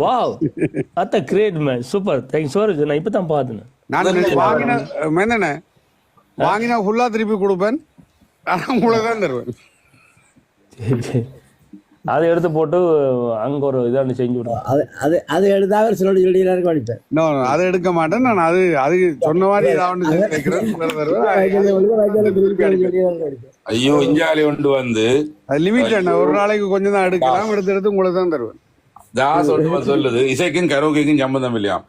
Wow அத்த great man super thanks for நான் இப்போ தான் பார்த்தேன். நான் வாங்கின என்னண்ணே வாங்கினா ஃபுல்லா திருப்பி கொடுப்பேன், ஆனால் உங்களை தான் தருவேன். அதை எடுத்து போட்டு அங்கே ஒரு இதாண்டு செஞ்சு விடுவோம். அது எடுத்தாக சொல்லி சொல்லிடுறாரு அடிப்பேன். அதை எடுக்க மாட்டேன் நான். அது சொன்ன மாதிரி ஏதாவது ஐயோ இஞ்சாலி கொண்டு வந்து லிமிட் என்ன, ஒரு நாளைக்கு கொஞ்சம் தான் எடுக்கலாம், எடுத்து உங்களுக்கு தான் தருவேன். சொல்லுது இசைக்கும் கரோக்கிக்கும் சம்பந்தம் இல்லையாம்.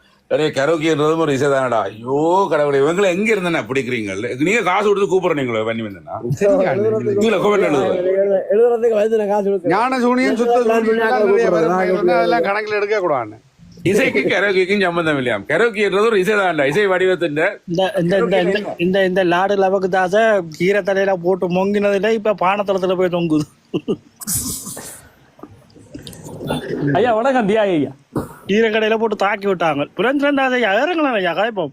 கரோக்கின்றதும் ஒரு இசை தானடா. ஐயோ கடவுளை இவங்களை எங்க இருந்தேன்னா பிடிக்கிறீங்க, நீங்க காசு கொடுத்து கூப்பிடுறீங்களோ பண்ணி வந்தா ஞான சூனியம் சுத்த அதெல்லாம் கணக்கில் எடுக்க கூடாது. இசைக்கும் கரோக்கிக்கும் சம்பந்தம் இல்லையாம். கரோக்கின்றது ஒரு இசை தான்டா, இசை வடிவத்தின் இந்த லாடு லவக்கு தாச கீரை தலையில போட்டு மொங்கினதுல இப்ப பானத்தளத்துல போய் தொங்குது. ஐயா வணக்கம் தியா ஐயா. கீரை கடையில போட்டு தாக்கி விட்டாங்க. புரஞ்சு ஐயா இறங்கலாம் ஐயா காய்ப்போம்.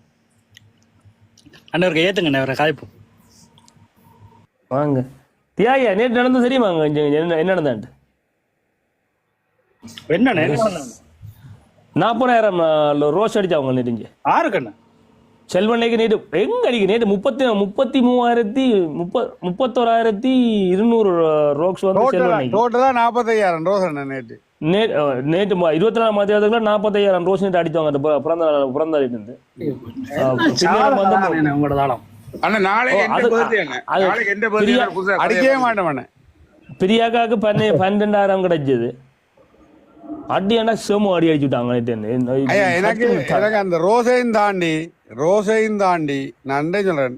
அண்ணவருக்கு ஏத்துங்க அவரை காய்ப்போம் வாங்க. தியா ஐயா நேற்று நடந்தது தெரியுமாங்க? என்ன நடந்தான்ட்டு? என்னண்ணே 40,000 ரோஸ் அடிச்சாங்க நெடுஞ்சு. ஆறுக்கண்ணா செல்வண்ணைக்கு நேற்று எங்க அடிக்க நேற்று 33,200 ரோக்ஸ் வந்து செல்வண்ணைக்கு டோட்டலா 45,000 ரோஸ் அண்ணா நேற்று. நேற்று 24 தேதிக்குள்ள 45,000 ரோஸ் நேற்று அடிச்சவங்க பிறந்த இருந்து. உங்களோட தாளம் அடிக்கவே மாட்டேன். பிரியாக்காவுக்கு 12,000 கிடைச்சது. அடி ஆனா செம அடி அடிச்சுட்டாங்க. எனக்கு அந்த ரோஸையும் தாண்டி நான் சொல்றேன்,